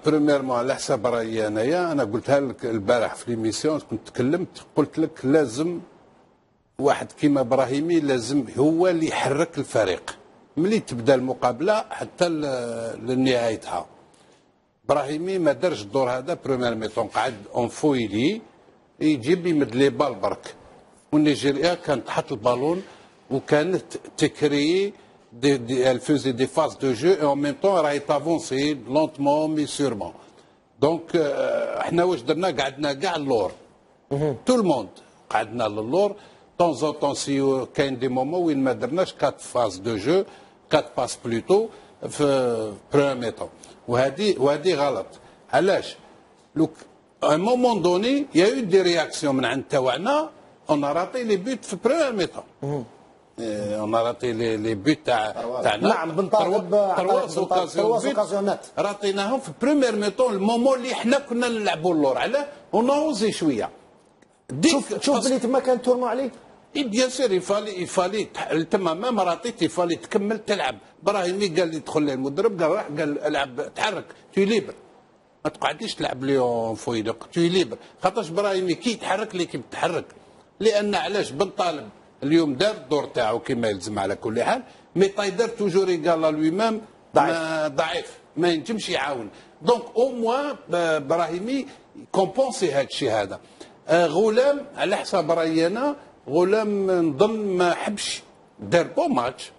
بريميرمون على حساب رايي انايا، انا قلتها لك البارح في ليميسيون، كنت تكلمت قلت لك لازم واحد كيما ابراهيمي لازم هو اللي يحرك الفريق ملي تبدا المقابله حتى لنهايتها. ابراهيمي ما دارش الدور هذا بريمير ميطون، قعد اون فويلي يجيب يمد لي بال برك، والنيجيريا كانت تحط البالون وكانت تكري elle faisait des phases de jeu et en même temps راهي تافونسي لونتمون مي سيرمون. دونك احنا واش درنا؟ قعدنا كاع اللور تو الموند قعدنا للور طون زون طون سي كاين دي مومون وين ما درناش 4 فاز دو جو 4 باس بلوتو في بريمير ميطون، وهذه غلط. علاش؟ لوك ان مومون دوني يا يو دي رياكسيون من عند تاعنا اون راطي لي بوت في بريمير ميطون، اون راطي لي بوت تاعنا. نعم بنطالب ترواس اوكازيونات راطيناهم في بريمير ميطون المومون اللي حنا كنا نلعبوا اللور. علاه ونوزي شويه شوف بلي تما كان تورنو عليك. اي بيان سور يفالي تما ما راطيت يفالي تكمل تلعب. ابراهيمي قال لي دخل لي المدرب قال راح قال العب تحرك تو ليبر، ما تقعدليش تلعب لي اون فويدك تو ليبر، خاطرش ابراهيمي كي يتحرك ليكيب تحرك. لان علاش؟ بن طالب اليوم دار الدور تاعو كما يلزم على كل حال، مي طايدر توجور يقال لوي مام ضعيف ما ينجمش يعاون. دونك او موا ابراهيمي كومبونسي هذا الشيء هذا. غلام على حساب رايي انا غلام نظن ما حبش دار بو ماتش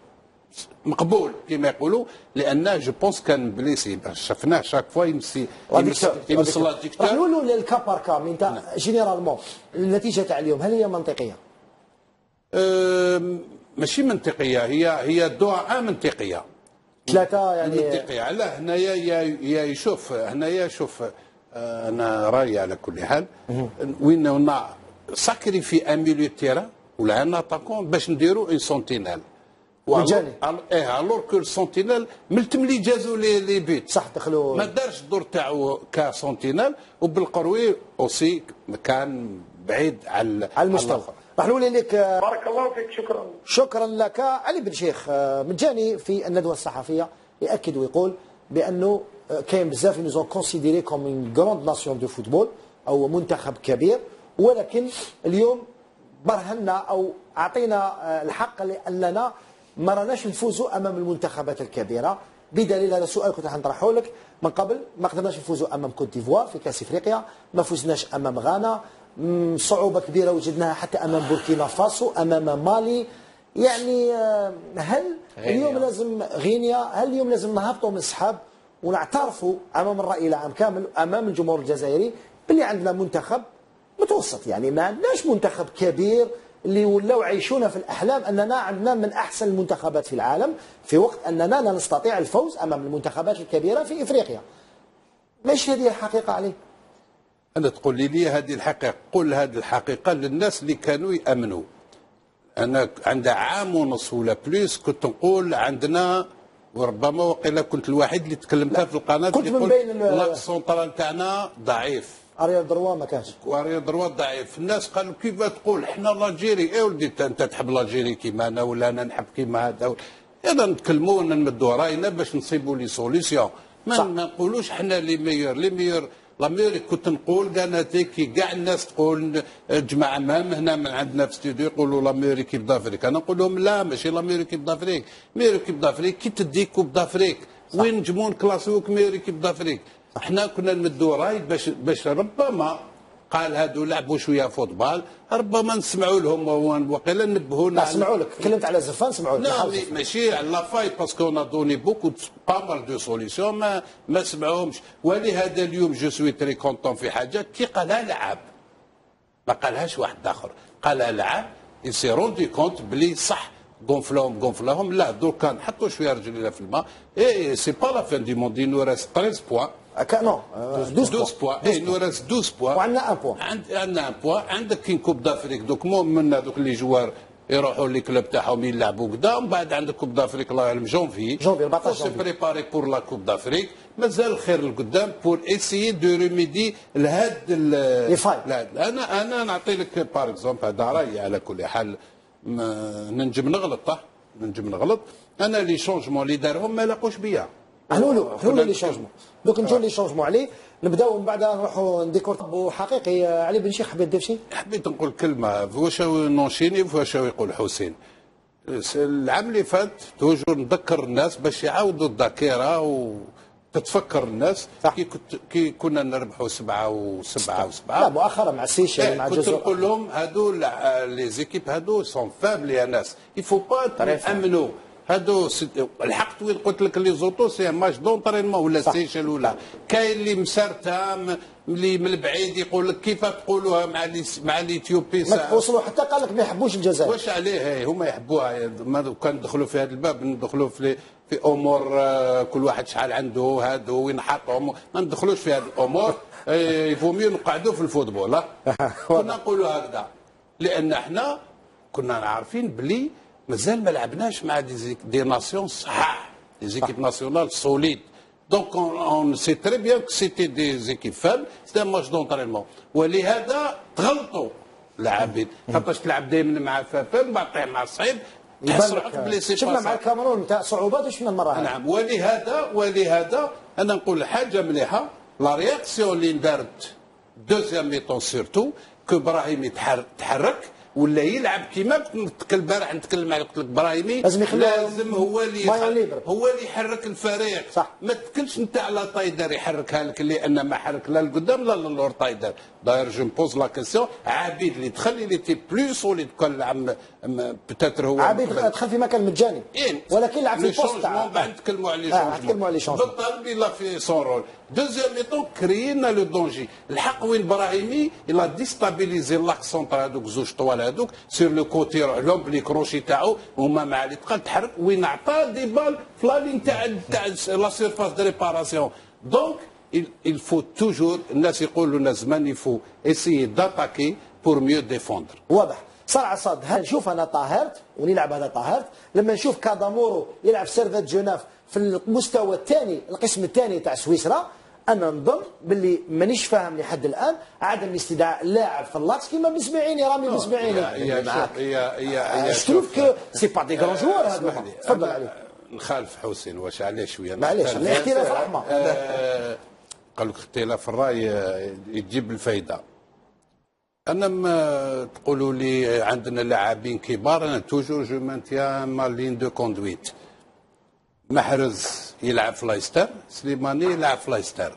مقبول كما يقولوا، لان جو بونس كان بليسي شفناه شاك فوا يمسي لا ديكتور. راح نقولوا للكا بار كا من تاع جينيرالمون النتيجه تاع اليوم هل هي منطقيه؟ ماشي منطقيه، هي دعاء منطقيه ثلاثه يعني منطقيه. علاه هنايا يا شوف هنايا شوف انا رايي على كل حال وين ساكريفي ان ميليو تيران ولا ان اتاكون باش نديروا اون سونتينال مجاني. الور كو السونتينال من تملي جازوا لي بيت صح دخلوا ما دارش الدور تاعو كسونتينال، وبالقروي اوسي كان بعيد على المستوى. راح نقول لك بارك الله فيك. شكرا لك. علي بن شيخ مجاني في الندوه الصحفيه ياكد ويقول بانه كاين بزاف نوزون كونسيديري كوم اون غروند ناسيون دو فوتبول او منتخب كبير، ولكن اليوم برهنا او اعطينا الحق لاننا ما راناش نفوزوا امام المنتخبات الكبيره. بدليل هذا السؤال كنت حنطرحه لك من قبل، ما قدرناش نفوزوا امام كوت ديفوار في كاس افريقيا، ما فزناش امام غانا، صعوبه كبيره وجدناها حتى امام بوركينا فاسو، امام مالي. يعني هل اليوم لازم غينيا، هل اليوم لازم نهبطوا من السحاب ونعترفوا امام الراي العام كامل امام الجمهور الجزائري باللي عندنا منتخب متوسط؟ يعني ما عندناش منتخب كبير اللي ولاو عيشونا في الاحلام اننا عندنا من احسن المنتخبات في العالم، في وقت اننا لا نستطيع الفوز امام المنتخبات الكبيره في افريقيا. ماشي هذه الحقيقه عليه؟ انا تقول لي هذه الحقيقه، قل هذه الحقيقه للناس اللي كانوا يامنوا. انا عند عام ونص ولا بليس كنت نقول عندنا، وربما وقيلا كنت الوحيد اللي تكلمتها في القناه كنت من بين لاك سونترال تاعنا ضعيف، اريال دروا ما كانش، واريال دروا ضعيف. الناس قالوا كيف تقول احنا لاجيري؟ اي ولدي انت تحب لاجيري كيما انا ولا انا نحب كيما هذا؟ اذا نتكلموا ونمدوا راينا باش نصيبوا لي سوليسيون، ما نقولوش احنا لي ميور. لا ميور كنت نقول كي كاع الناس تقول جماعه مام هنا من عندنا في استوديو يقولوا لا ميور كيب دافريك، انا نقول لهم لا ماشي لا ميور كيب دافريك. ميور كيب دافريك كي تدي كوب دافريك وين نجمون كلاسيوك ميور كيب دافريك. احنا كنا نمدوا راي باش ربما قال هادو لعبوا شويه فوتبال، ربما نسمعوا لهم وقيلا نبهونا. سمعوا لك، تكلمت على زفان سمعوا لك. لا ماشي على لا فاي باسكو اون دوني بوكو بامال دو سوليسيون ما سمعوهمش. ولهذا اليوم جو سوي تري كونتون في حاجه كي قالها لعب، ما قالهاش واحد اخر، قالها لعب سي روندي كونت بلي صح gonflahom لا دوكا نحطوا شويه رجلينا في الماء. اي سي با لا فان دي موند نو راست 13 بوان. نو 12 بوان. اي نو راست 12 بوان وعندنا 1 بوان. عندنا 1 بوان. عندك كاين كوب دافريك دوك من هذوك اللي جوار يروحوا لي كلوب تاعهم يلعبوا كدا، ومن بعد عندك كوب دافريك الله يعلم جونفي 14 سي بريباري بور لا كوب دافريك. مازال الخير لقدام بور اسيي دو ريميدي لهاد انا نعطي لك بار اكزومبل، هذا رايي على كل حال، ننجم نغلط. انا لي شونجمون اللي دارهم ما لاقوش بيا، حلول لي شونجمون. دوك نجيو لي شونجمون عليه، نبداو من بعد نروحوا نديكور حقيقي. علي بن شيخ حبيت تضيف شي؟ حبيت نقول كلمه واش نونشيني واش يقول حسين. العام اللي فات توجور نذكر الناس باش يعاودوا الذاكره وتتفكر الناس كي كنا نربحوا 7-7. لا مؤخرا مع السيشل مع الجزائر كنت نقول لهم هادو لي زيكيب هادو سون فابل يا ناس يفو با نامنوا هادو الحق وين قلت لك لي زوطو سي ماتش دونطرينمون ولا سيشل ولا كاين اللي مسارتها اللي من البعيد يقول لك كيف تقولوها مع الاثيوبي ما توصلوا حتى قال لك ما يحبوش الجزائر. واش عليه هما يحبوها. كان ندخلوا في هذا الباب ندخلوا في امور كل واحد شحال عنده هادو وين حاطهم، ما ندخلوش في هذه الامور. يفو نقعدوا في الفوتبول. كنا نقولوا هكذا لان احنا كنا عارفين بلي مازال ما لعبناش مع دي ناسيون صحاح، دي زيكيب ناسيونال سوليد. دونك اون سي تري بيان كو سيتي دي زيكيب فاب، سيتي ماتش دونطرينمون. ولهذا تغلطوا اللاعبين، خاطرش تلعب دائما مع فافا من بعد طيح مع الصعيب تحس روحك بلي سي شفنا مع الكاميرون نتاع صعوبات وشفنا المره هذه. نعم. ولهذا انا نقول حاجه مليحه لا رياكسيون اللي دارت دوزيام ميطون سيرتو كو ابراهيمي تحرك ولا يلعب كيما قلت البارح نتكلم على قلت لك ابراهيمي لازم هو اللي يحرك الفريق. صح. ما تكلش انت على طايدر يحركها لك لان ما حرك لا لقدام لا للور طايدر. داير جو بوز لا كيسيون عبيد اللي دخل اللي تي بلو سوليد كان عم بتاتر هو عبيد دخل في مكان مجاني ولكن لعب في البوست تاع بعد نتكلموا على شونجمون بالطبع لا في سون رول. دوزيام ميطون كرينا لو دونجي الحق وين ابراهيمي الا ديستابيليزي لاك سونتر هذوك زوج طوال هذوك سير لو كوتي يروح لهم بلي كروشي تاعو هما مع اللي تقال تحرك وين عطى دي بال في لا لين تاع لا سيرفاس دو ريباراسيون. دونك il faut toujours الناس يقولوا لنا زمان يفو اسيي داتاكي بور ميو ديفوندر. واضح. صرع صاد هل نشوف انا طاهرت ونلعب هذا طاهرت لما نشوف كادامورو يلعب سيرفيت جوناف في المستوى الثاني القسم الثاني تاع سويسرا، انا نظن باللي مانيش فاهم لحد الان عدم استدعاء لاعب في اللاكس كيما بن رامي بن سمعيني. هي شوف كو سي با دي كرون جوار هذوما. تفضل علي. نخالف حسين واش عليه شويه معليش الاختلاف رحمه. قال لك اختلاف الراي يجيب الفايده. انا ما تقولوا لي عندنا لاعبين كبار انا توجور جو مانتيان ما لين دو كوندويت. محرز يلعب في لايستر، سليماني يلعب في لايستر،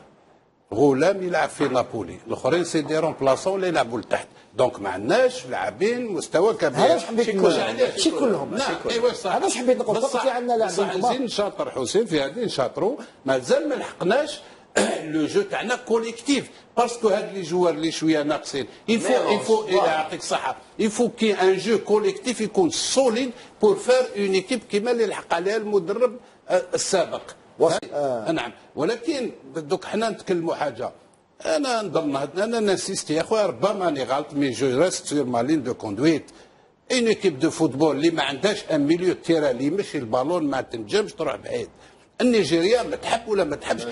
غلام يلعب في نابولي، الاخرين سي دي رومبلاسون اللي يلعبوا لتحت. دونك ما عندناش لاعبين مستوى كبير. علاش حبيت ماشي كلهم. ايوا صح. علاش حبيت نقول فقط عندنا لاعبين كبار. عايزين نشاطر حسين في هذه نشاطروا، مازال ما لحقناش لو جو تاعنا كوليكتيف باسكو هاد لي جوار اللي شويه ناقصين يفو يعطيك الصحه يفو كي ان جو كوليكتيف يكون سوليد بور فار اون ايكيب كيما اللي لحق عليها المدرب السابق. نعم. ولكن دوك حنا نتكلموا حاجه انا نظن انا نسيست يا خويا ربما راني غلط مي جو ريست سور ما لين دو كوندويت. اون ايكيب دو فوتبول اللي ما عندهاش ان ميليو تيرا اللي يمشي البالون ما تنجمش تروح بعيد. النيجيريا ما تحب ولا ما تحبش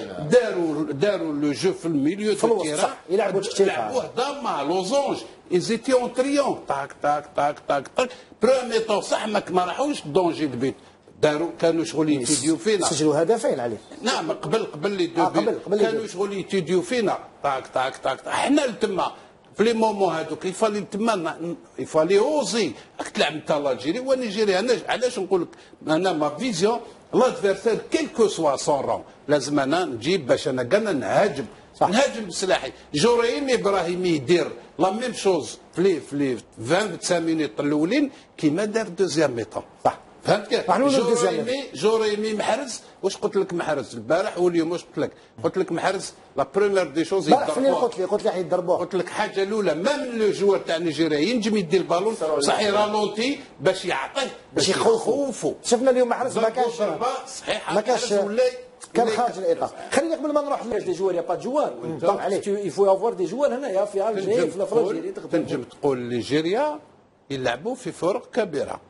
داروا لو جو في الميليو دو تيرا يلعبوا يلعبوه ضامه لوزونج ايزيتي اون تريون طاك طاك طاك طاك طاك برومي طون صح ما راحوش دونجي دبيت داروا كانوا شغل يتيديو فينا سجلوا هدفين عليه. نعم قبل لي دو كانوا شغل يتيديو فينا طاك طاك طاك حنا لتما في لي مومون هذوك يفالي تما يفالي اوزي راك تلعب انت الجيري ونيجيريا. انا علاش نقول لك انا ما فيزيون لادفيرسير كيلكو سوا سون رون لازم انا نجيب باش انا قلنا نهاجم نهاجم بسلاحي. جوريم ابراهيمي يدير لا ميم شوز في 20 مينيت الاولين كيما دار دوزيام ميطون. صح فهمت كيف؟ جوريمي محرز واش قلت لك محرز البارح واليوم واش قلت لك محرز لا بروميير دي شوز يضربوه. قلت لي حيضربوه. قلت لك حاجه الاولى ميم لو جوار تاع نيجيريا ينجم يدير البالون صح يرالونتي باش يعطيه باش يخوفوا. شفنا اليوم محرز ما كانش صحيح ما كانش كان خارج الاطار. خليني قبل ما نروح دي جوار يا با جوار دونك عليك يفو افوار دي جوار هنايا في الجزائر في الفرنسي. تنجم تقول نيجيريا يلعبوا في فرق كبيره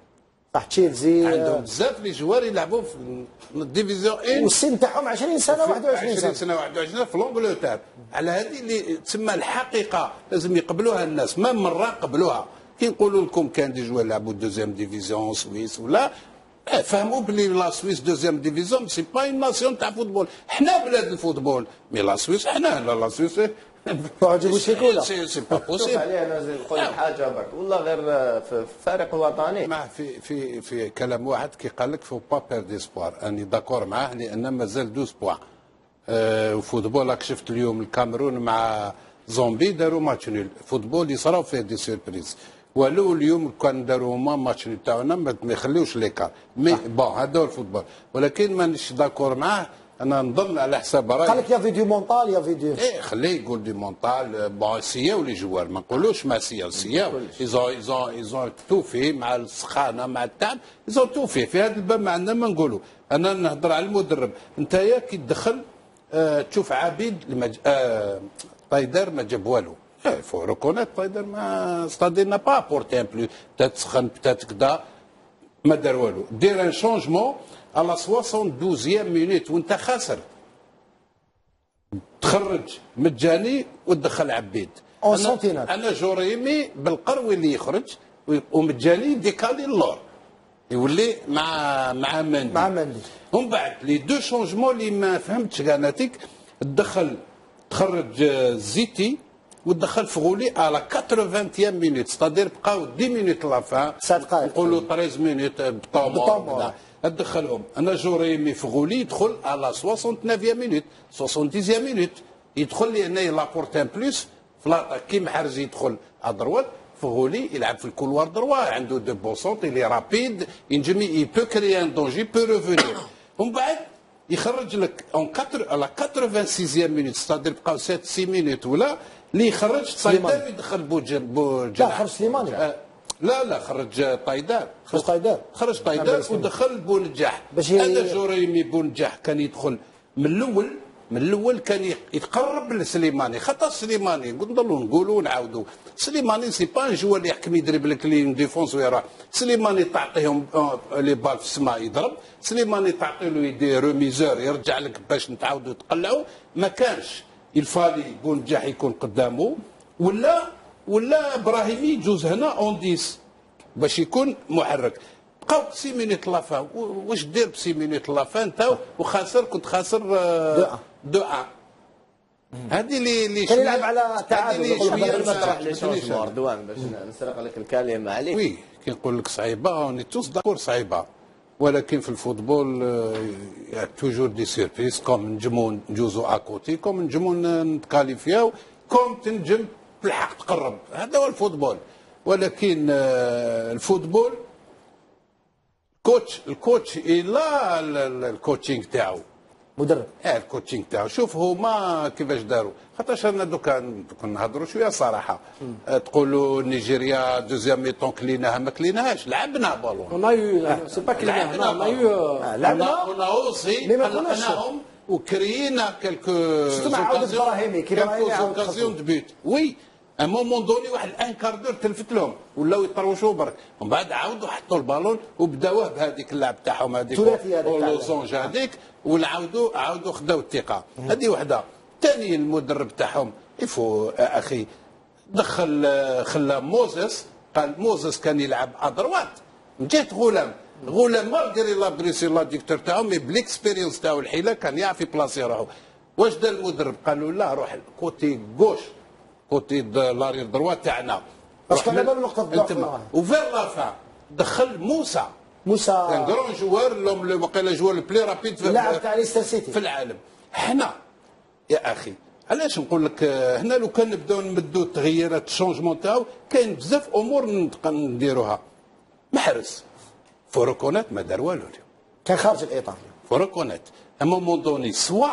صح. تشيلسي عندهم بزاف لي جوار يلعبوا في الديفيزيون 1 والسن تاعهم 20 سنه 21 20 سنه 21 في لونجلتير. على هذه اللي تسمى الحقيقه لازم يقبلوها الناس ما مره قبلوها. كي نقولوا لكم كان دي جوار يلعبوا دوزيام ديفيزيون سويس ولا فهموا بلي لا سويس دوزيام ديفيزيون سي با اون ناسيون تاع فوتبول، حنا بلاد الفوتبول، مي لا سويس حنا لا سويس ما عجبوش ولا سي با بوسيبل. عليه انا نقول لك حاجه برك والله غير في الفريق الوطني مع في كلام واحد كي قال لك فو با بير ديسبوار، اني داكور معاه لان مازال 12 بوان. وفوتبول راك شفت اليوم الكاميرون مع زومبي داروا ماتش نول، فوتبول يصراو فيه دي سيربريز، ولو اليوم كان داروا هما ماتش نول تاعنا ما يخليوش ليكار، مي بون هذا هو الفوتبول، ولكن مانيش داكور معاه. انا نظن على حساب رايي قال لك يا فيديو مونطال يا فيديو خليه يقول دي مونطال. بون سياو لي جوار، ما نقولوش ما سياو ايزون تو فيه مع السخانه مع التعب، ايزون تو فيه. في هذا الباب ما عندنا ما نقولوا. انا نهضر على المدرب. انت يا كي تدخل تشوف عبيد طايدر ما جاب والو، فو ريكونيت طايدر ما ستادير نا با بورتي ان بلو، تسخن كدا ما دار والو. دير ان شونجمون على 72 مينوت وانت خاسر، تخرج مجاني وتدخل عبيد. انا جوريمي بالقروي اللي يخرج ومجاني ديكالي اللور يولي مع مندي. ومن بعد لي دو شونجمون اللي ما فهمتش كاع ناتيك، تخرج زيتي ودخل فغولي على 80 مينوت، ستادير بقاو 10 مينوت لافان، نقولوا 13 مينوت بطومور ادخلهم. انا جوريمي فغولي يدخل على 69 مينوت 70 مينوت، يدخل لي هنا لابورت ان بلوس فلاطا كي محرز يدخل ادروات، فغولي يلعب في الكولوار دروا، عنده دو بوسونت اللي رابيد ينجم يي بو كريي ان دونجي بو ريفونير. ومن بعد يخرج لك اون على 86 مينوت، ستادير بقاو 6 مينوت ولا اللي يخرج طايدار يدخل بوجناح. لا خرج سليماني لا خرج طايدار، خرج طايدار ودخل بونجاح. هذا جوريمي بونجاح كان يدخل من الاول كان يتقرب لسليماني، خاطر سليماني نضلوا نقولوا ونعاودوا سليماني سي با ان جوار اللي يحكم يدرب لك لي ديفونس ويروح. سليماني تعطيهم لي بال في السماء يضرب، سليماني تعطي له يدي روميزور يرجع لك باش نتعاودوا تقلعوا. ما كانش الفالي بونجاح يكون قدامه ولا ابراهيمي يجوز هنا اون 10 باش يكون محرك. بقاو 6 مينوت لافان، واش دير ب 6 مينوت لافان انت وخاسر؟ كنت خاسر 2-1. هذه اللي كان يلعب على التعادل. رضوان باش نسرق لك الكلمه عليك. وي كي نقول لك صعيبه اوني توس داكور صعيبه، ولكن في الفوتبول توجور دي سيربريز، كوم نجمو نجوزو اكوتي، كوم نجمو نتكاليفياو، كوم تنجم بالحق تقرب. هذا هو الفوتبول. ولكن الفوتبول الكوتش لا الكوتشينغ تاعو مدرب. الكوتشينغ تاعو شوف هما كيفاش داروا. خاطرش انا دوكا نهضروا شويه صراحه، تقولوا نيجيريا دوزيام ميطون كليناها ما كليناهاش، لعبنا بالون. سي با كليناها، لعبنا اوسي لقناهم وكرينا كالكو اوكازيون دو بوت. وي ان مومون دوني واحد الان كاردور تلفت لهم ولاو يطروشوا برك، ومن بعد عاودوا حطوا البالون وبداوه بهذيك اللعب تاعهم هذيك لوزونج هذيك، عاودوا خداو الثقه. هذه وحده. ثاني المدرب تاعهم يفو اخي خلى موزيس، قال موزيس كان يلعب ادروات، جات غلام مالغري لا بريسي لا ديكتور تاعهم مي بليكسبيريونس تاعو الحيله كان يعرف يبلاصي روحو. واش دار المدرب؟ قالوا لا روح كوتي غوش، كوتي لارير دروا تاعنا، باش كان بالو نقطه ضعف. وفير لا فان دخل موسى كان كرون جوار اللي وقيلا جوار البلي رابيد اللاعب تاع ليستر سيتي في العالم. حنا يا اخي علاش نقول لك هنا لو كان نبداو نمدوا التغييرات الشونجمون تاعو كاين بزاف امور نديروها. محرز فوركونات ما دار والو اليوم، كان خارج الاطار. فوركونات اما مومون دوني سوا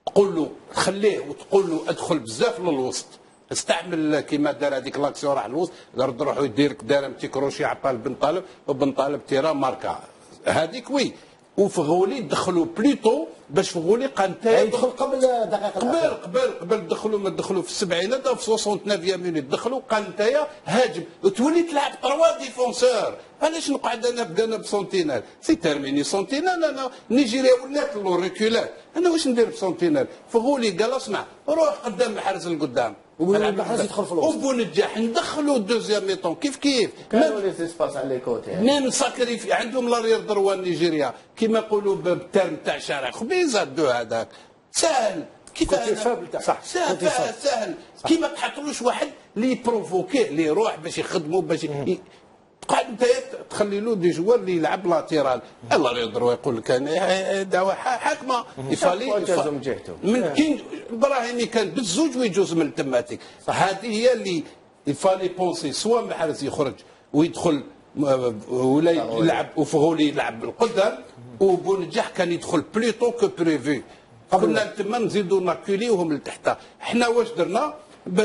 تقول له خليه وتقول له ادخل بزاف للوسط، استعمل كيما دار هذيك لاكسيون راح للوسط، رد روحو يدير دار امتي كروشي عطاه لبن طالب وبن طالب تيرا ماركا هذيك. وي وفغولي دخلوا بليتو باش فغولي قانتا يدخل قبل دقائق قبل دخلوا ما دخلوا في السبعينات في 69 مينوت دخلوا قال نتايا هاجم وتولي تلعب 3 ديفونسور. علاش نقعد انا بقى بسونتينال سي تيرميني سونتينال. انا نيجيريا ولات لو ريكولات، انا واش ندير بسونتينال؟ فغولي قال اسمع روح قدام الحارس القدام والمحرز يدخل في الوسط. وبونجاح ندخلوا دوزيام ميطون كيف كانوا لي سيسباس على لي كوتي. ميم ساكريفي عندهم لارير دروا نيجيريا كيما يقولوا بالترم تاع شارع خبيزه دو هذاك سهل كيف صح سهل كيما تحطلوش واحد اللي بروفوكيه اللي يروح باش يخدموا باش تقعد انت تخلي له دي جوار اللي يلعب لاتيرال الله يضروا يقول لك دعوه حاكمه يفالي من كاين ابراهيمي كان بالزوج ويجوز من تماتيك هذه هي اللي يفالي بونسي سوا محرز يخرج ويدخل ولا يلعب وفغولي يلعب بالقدام وبونجاح كان يدخل بليتو كو بريفي كنا تما نزيدوا ناكوليوهم لتحت احنا واش درنا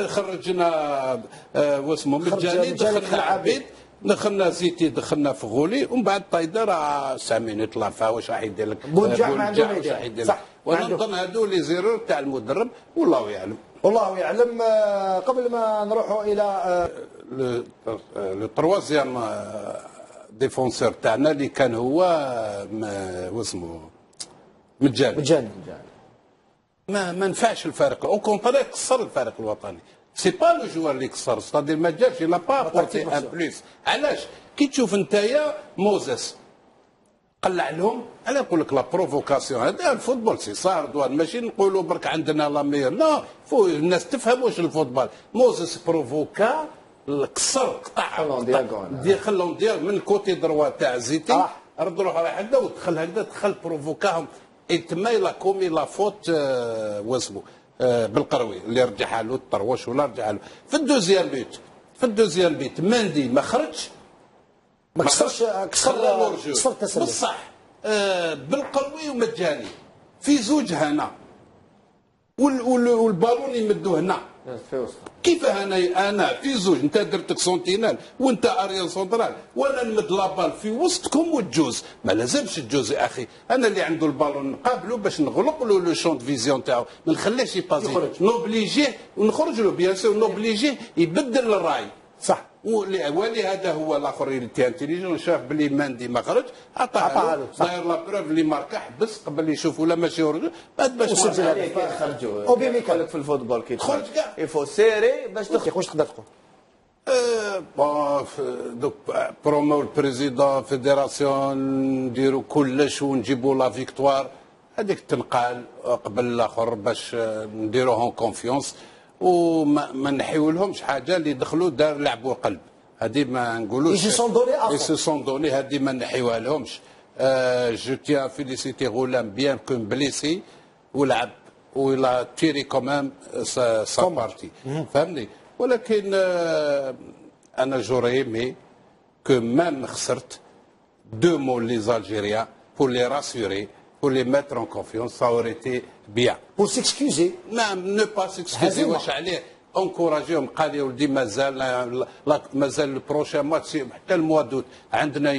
خرجنا واسمه مجاني دخلنا عبيد دخلنا زيتي دخلنا فغولي ومن بعد طايده راه سامين يطلع فيها واش راح يدير لك بونجاح ما عنده ميدان صح وانا نظن هذو لي زيرور تاع المدرب والله يعلم والله يعلم. قبل ما نروحوا الى لو تروازيام ديفونسور تاعنا اللي كان هو واسمه مجاني ما نفعش الفارق او كونتري كسر الفارق الوطني سي با لو جوار اللي كسر ستادير ما جابش لا با بورتي ان بليس علاش كي تشوف نتايا موزيس قلع لهم انا نقول لك لا بروفوكاسيون هذا الفوتبول سي صار دوان ماشي نقولوا برك عندنا لا مير لا الناس تفهم واش الفوتبول موزيس بروفوكا كسر قطع خلهم ديال من الكوتي دروا تاع زيتي رد روح رايح هكذا ودخل هكذا دخل بروفوكاهم تما لا كومي لا فوت واسمو بالقروي اللي رجعها له الطروش ولا رجعها له في الدوزيام بيت مندي ما خرجش ما كسرش كسر التسلل بصح بالقروي ومجاني في زوج هنا والبالون يمدوه هنا كيف انا في زوج انت درتك سونتينال وانت اريان سونترال وانا نمد لابال في وسطكم وتجوز ما لازمش تجوز يا اخي انا اللي عنده البالون نقابله باش نغلق له لو شون فيزيون تاعو ما نخليهش يبازي نوبليجيه ونخرج له بيان سور نوبليجيه يبدل الراي صح ولهذا هو الاخر اللي تي انتيليجون شاف بلي ماندي ما خرج عطاه داير لا بروف اللي ماركا حبس قبل يشوفوا لا ماشي يرجع بعد باش خرجوا وبيميكا في الفوتبول كي تخرج يفو سيري باش تخرج واش تقدر تقول دوك برومو البريزيدون فيدراسيون نديروا كلش ونجيبوا لا فيكتوار هذيك تنقال قبل الاخر باش نديروهم كونفيونس وما نحيولهمش حاجه اللي دخلوا دار لعبوا قلب هذه ما نقولوش سو سون دوني هذه ما نحيوها لهمش جو تيان فيليسيتي غولام بيان كون بليسي ولعب ولا تيري كومام سا بارتي فهمني ولكن انا جوري مي كو مام خسرت دو مون لي زالجيريان بور لي راسيوري pour les mettre en confiance, ça aurait été bien. Pour s'excuser. Non, ne pas s'excuser. واش عليه انكوراجيهم قال يا ولدي مازال البروشان ماتش حتى الموا دوت عندنا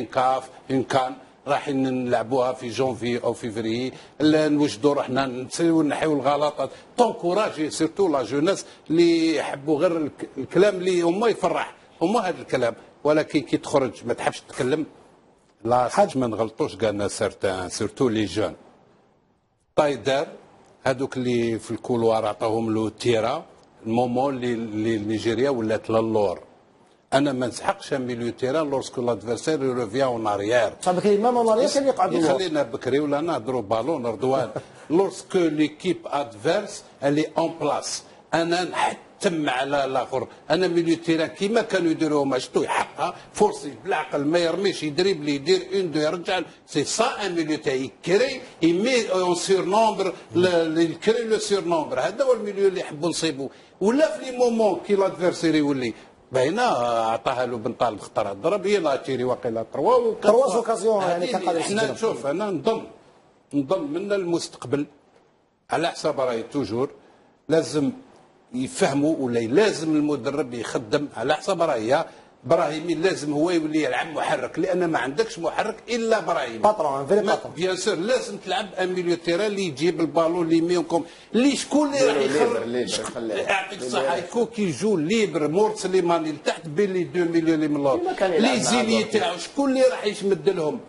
ان كان راح نلعبوها في جونفي او فيفري نوجدوا روحنا نسيو نحيو الغلطات تنكوراجي سيرتو لا جوناس اللي يحبوا غير الكلام اللي هما يفرح هما هذا الكلام ولكن كي تخرج ما تحبش تتكلم لا حاج ما نغلطوش قالنا سيرتان سيرتو لي جون طايدار هذوك اللي في الكولوار عطاهم له تيرا المومون اللي نيجيريا ولات للور انا ما نسحقش ميليو تيران لورسكو لادفيرسير ريفيان اون اريير صافي كاين مام اون اريير كان يقعدوا خلينا بكري ولا نهضروا بالون رضوان لورسكو ليكيب ادفيرس الي اون بلاس انا نحتم على الاخر انا ميليو تيران كيما كانوا يديروه ما شتو يحقها فورسي بالعقل ما يرميش يدريبلي يدير اون دو يرجع سي سا ان ميليو تاع يكري يمي اون سور نومبر يكري لو سور نومبر هذا هو الميليو اللي يحبوا نصيبوا ولا في لي مومون كي لادفيرسير يولي باينه عطاها له بن طالب خطر ضرب هي لا تيري واقيلا تروا اوكازيون يعني كان قادر احنا نشوف انا نظن من المستقبل على حساب راهي توجور لازم يفهموا ولا لازم المدرب يخدم على حساب راهي ابراهيمي لازم هو يولي يلعب محرك لان ما عندكش محرك الا ابراهيمي باترون فري باترون بيان سور لازم تلعب ان ميليو تيران اللي يجيب البالون اللي يميكم اللي شكون اللي راح يخرج يعطيك الصحه يكون كيجو ليبر مور سليماني لتحت بين لي 2 مليون اللي من اللور لي زيلي تاعو شكون اللي راح يشمد لهم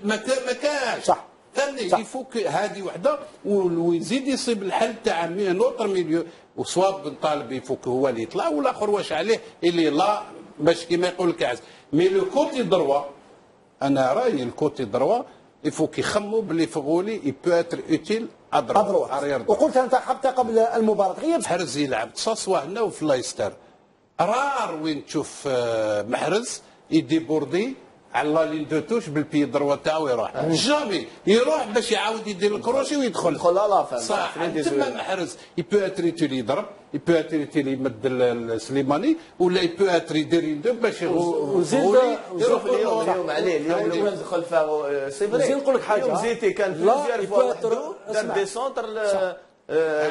ما كانش صح فهمني يفوك هذه وحده ويزيد يصيب الحل تاع نوتر ميليو وصواب بن طالب يفوك هو اللي يطلع والاخر واش عليه اللي لا باش كيما يقول لك عز مي لو كوتي دروا انا رايي الكوتي دروا يفوك يخموا باللي فغولي يبو اتر اوتيل ادروات وقلت انت حتى قبل المباراه غياب محرز يلعب تصاصوا هنا وفي لايستر رار وين تشوف محرز يديبوردي على لا لين دو توش بالبي دروا تاعو يروح جامي يروح باش يعاود يدير الكروشي ويدخل صح تما محرز يبو اتري يضرب يبو اتري يمد السليماني ولا يبو اتري يدير دو باش وزيد يروح اليوم عليه اليوم لو دخل فيها سي فري زين نقول لك حاجه اليوم زيتي كان بليزيور فوا دار دي سونتر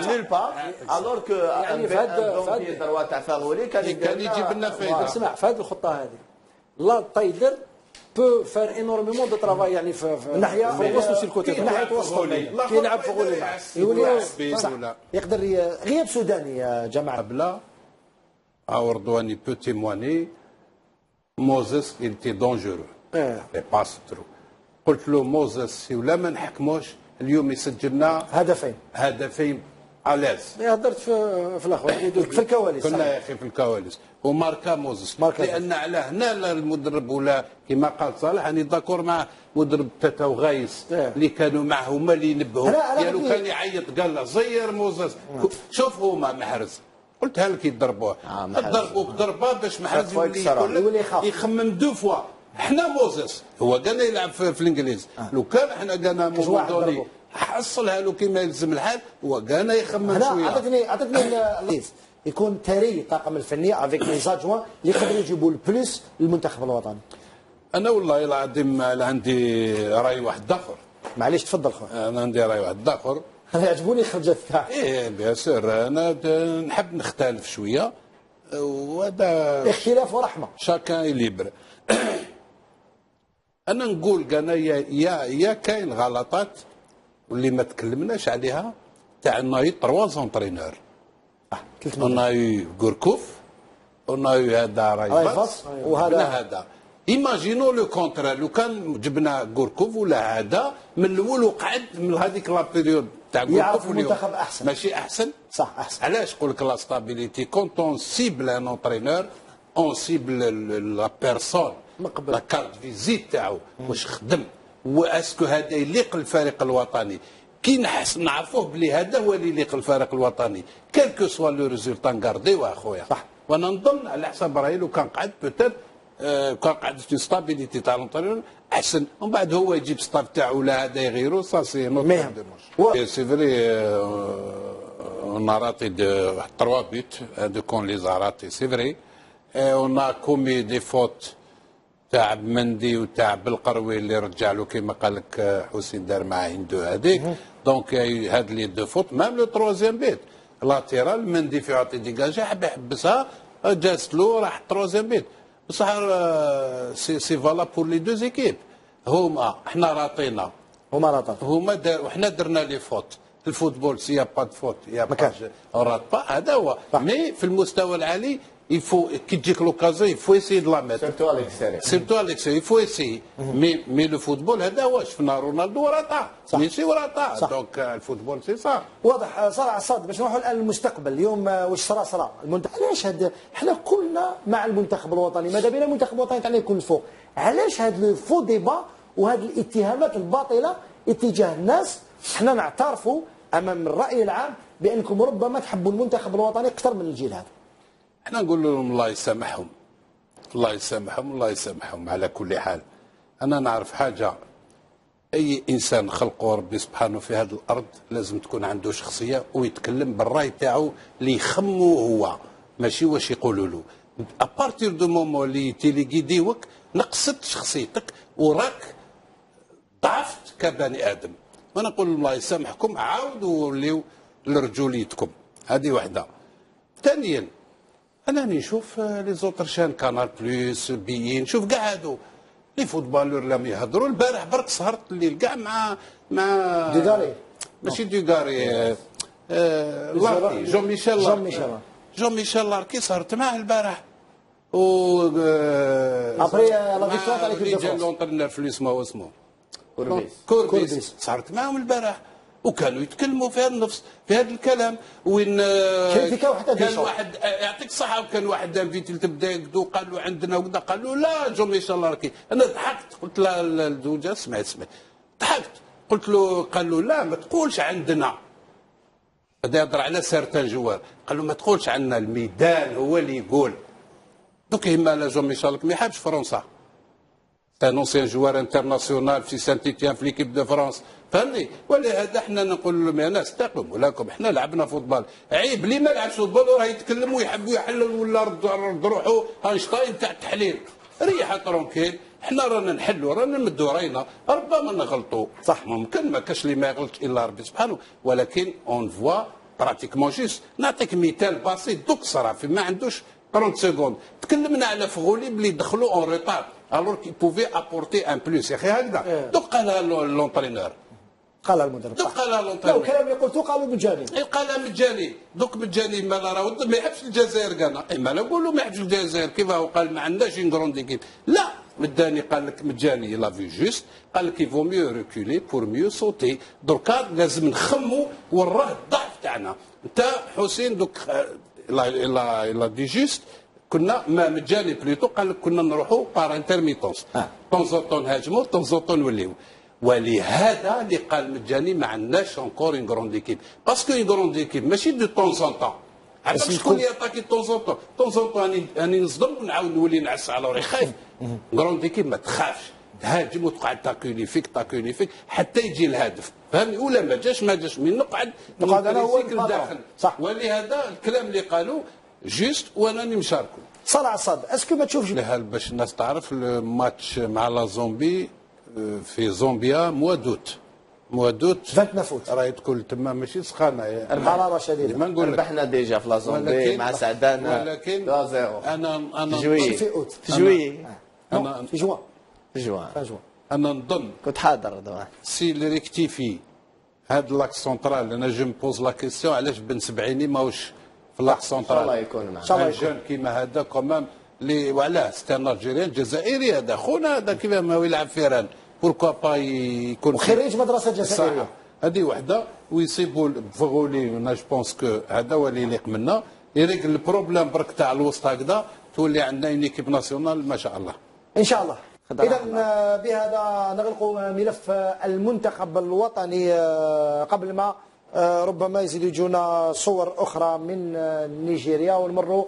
نيل با الور كو يعني في هذا الدروا تاع فاغولي كان يجيب لنا فايده اسمع في هذه الخطه هذه لا تايلر بو فار انورميمون دو ترافاي يعني في الناحيه في الوسط الكوتي من ناحيه وسط كي يلعب فغولي يقدر غياب سوداني يا جماعه بلا اردواني بو تيمواني موزيس il était dangereux et passe trop قلت له موزيس ولا ما نحكموش اليوم يسجلنا هدفين الاز هضرت في الاخر في الكواليس كنا يا اخي في الكواليس وماركا موزس لان على هنا المدرب ولا كما قال صالح راني داكور مع مدرب تاتا وغايس اللي كانوا معه هما اللي ينبهوا قالوا كان يعيط قال له زير موزس شوف هما محرز قلتها لك يضربوه ضربوك ضربه باش محرز يولي يخمم دو فوا احنا موزس هو كان يلعب في الانجليز لو كان احنا قالنا مودوني حصلها له كما يلزم الحال وكان يخمم شويه عطتني يكون تاري الطاقم الفني افيك لي زادجوان اللي يقدروا يجيبوا البلوس للمنتخب الوطني. انا والله العظيم عندي راي واحد اخر. معليش تفضل خويا. انا عندي راي واحد اخر. انا يعجبوني الخرجات تاعك. ايه بيان سور انا نحب نختلف شويه وهذا اختلاف ورحمه. شاكان ليبر. انا نقول كان يا كاين غلطات واللي ما تكلمناش عليها تاع ناي 3 زونترينور. on a eu Gourcuff, on a eu هذا رايفاس وهذا ايماجينو لو كونترا لو كان جبنا غوركوف ولا هذا من الاول وقعد من هذيك لا بيريود تاع غوركوف المنتخب احسن ماشي احسن صح احسن علاش نقول لك لا ستابيليتي كونت اون سيبل ان اونترينور اون سيبل لا بيرسون لا كارت فيزيت تاعو واش خدم واسكو هذا يليق الفريق الوطني كي نعرفوه بلي هذا هو اللي يليق الفريق الوطني كالكو سوا لو ريزولتا نكارديو اخويا صح وانا نظن على حساب رايي لو كان قعد بوتيت كان قعد في ستابيليتي تاع لونترينور احسن ومن بعد هو يجيب ستاف تاعو ولا هذا يغيرو سا سي نوت سي فري اون راتي دو 3 بوت هادو كون لي زاراتي سي فري اون كومي دي فوت تاع مندي وتاع بالقروي اللي رجع له كما قال لك حسين دار مع هندو هذيك دونك هاد لي دو فوت ميم لو تروزيام بيت لاتيرال مندي في عطي ديجاجي حب يحبسها جاست له راح تروزيام بيت بصح سي فالا بور لي دو زيكيب هما احنا راطينا هما وحنا درنا لي فوت الفوتبول سي با دو فوت يا با رات با هذا هو مي في المستوى العالي يفو كي تجيك لوكازيون يفو يسي دو لا ميتر سيرتو عليك سيرتو عليك يفو يسي مي لو فوتبول هذا هو شفنا رونالدو ورطا ميسي ورطا دونك الفوتبول سي صح واضح صراحه صاد باش نروحوا الان للمستقبل اليوم واش صرا المنتخب علاش هذا احنا كلنا مع المنتخب الوطني ماذا بينا المنتخب الوطني تاعنا يكون الفوق علاش هذا لو فو ديبا وهذه الاتهامات الباطله اتجاه الناس احنا نعترفوا امام الراي العام بانكم ربما تحبوا المنتخب الوطني اكثر من الجيل هذا احنا نقول لهم الله يسامحهم الله يسامحهم الله يسامحهم على كل حال انا نعرف حاجه اي انسان خلقه ربي سبحانه في هذه الارض لازم تكون عنده شخصيه ويتكلم بالراي تاعو اللي يخمو هو ماشي واش يقولوا له ابارتير دو مومون اللي تيليغيديوك نقصت شخصيتك وراك ضعفت كبني ادم وانا نقول الله يسامحكم عاودوا وليو لرجوليتكم هذه وحده ثانيا انا نشوف لي زوتر شان كانال بلوس بيين نشوف كاع هادو لي فوتبالور لم يهضروا البارح برك سهرت الليل كاع مع دوغاري ماشي دوغاري لاركي جون ميشيل لاركي سهرت معاه البارح و ابري لا فيكتوار تاع ليكيب دو فرنسا لونترينور في اسمه كوربيس صارت معهم البارح وكانوا يتكلموا في هذا النفس في هذا الكلام وين كان واحد يعطيك الصحه وكان واحد انفيتي تبدا يقدو قال له عندنا وكذا قال له لا جو ميشيل لاركي انا ضحكت قلت له الزوجه اسمع ضحكت قلت له قال له لا ما تقولش عندنا بدا يهضر على سارتان جوار قال له ما تقولش عندنا الميدان هو اللي يقول دوك يما جو ميشيل ما يحبش فرنسا ان اونسيان جوار انترناسيونال في سانتيتيان في ليكيب دو فرانس فهمني ولهذا احنا نقول لهم يا ناس استقموا لكم احنا لعبنا فوتبال عيب اللي ما لعبش فوتبال وراه يتكلم ويحب يحلل ولا رد روحه اينشتاين تاع التحليل ريحه ترونكيل احنا رانا نحلوا رانا نمدوا راينا ربما نغلطوا صح ممكن ما كاش اللي ما يغلطش الا ربي سبحانه ولكن اون فوا براتيكمون جيست نعطيك مثال بسيط دوك صرا في ما عندوش 30 سكوند تكلمنا على فغولي بلي دخلوا اون ريتار الور كي بوفي ابورتي ان بلوس يا اخي هكذا دوك قالها لونترينور قالها المدرب دوك قالها لونترينور لو كلام اللي قلتو قالوا مجاني قالها مجاني دوك مجاني ما راه ما يحبش الجزائر كاع اما لا نقولوا ما يحبش الجزائر كيف هو قال ما عندناش اون كروند ايكيب لا مداني قال لك مجاني لا في جوست قال لك يفو ميو ريكولي بور ميو سوتي دركا لازم نخموا وراه الضعف تاعنا انت حسين دوك لا دي جوست كنا ما مجاني بليتو قال لك كنا نروحوا بار انترميتونس طونزوطون نهاجموا طونزوطون نوليو ولهذا اللي قال مجاني ما عندناش اونكور اون كروند ايكيب باسكو اون كروند ايكيب ماشي دو طونزوطون عرفت شكون يعطيك طونزوطون طونزوطون راني نصدم ونعاود نولي نعس على روحي خايف كروند ايكيب ما تخافش تهاجم وتقعد تاكوني فيك حتى يجي الهدف فهمني ولا ما جاش من نقعد انا هو الداخل صح ولهذا الكلام اللي قالوا جيست وانا مشاركه صلاح الصاد اسكو ما تشوفش باش الناس تعرف الماتش مع لا زومبي في زومبيا موا دوت 29 اوت راهي تكون تما ماشي سخانه الحراره شديده ما نقول لك ربحنا ديجا في لا زومبي مع سعدان ولكن 2-0 انا في اوت في جوي في جوان انا نظن كنت حاضر دوان سي اللي ريكتيفي هاد لاك سونترال انا جو مبوز لا كيسيون علاش بن سبعيني ماهوش في لاك سونترال الله يكون معنا ان شاء الله جون كيما هذا كومام اللي وعلاه ستان الجيريان جزائري هذا خونا هذا كيف ما يلعب فيران بوركوا با يكون وخريج مدرسه جزائريه هذه وحده ويصيبوا فغولي انا جو بونس كو هذا هو اللي يليق منا يريك البروبليم برك تاع الوسط هكذا تولي عندنا اون ايكيب ناسيونال ما شاء الله ان شاء الله. اذا بهذا نغلق ملف المنتخب الوطني قبل ما ربما يزيدوا يجونا صور اخرى من نيجيريا ونمروا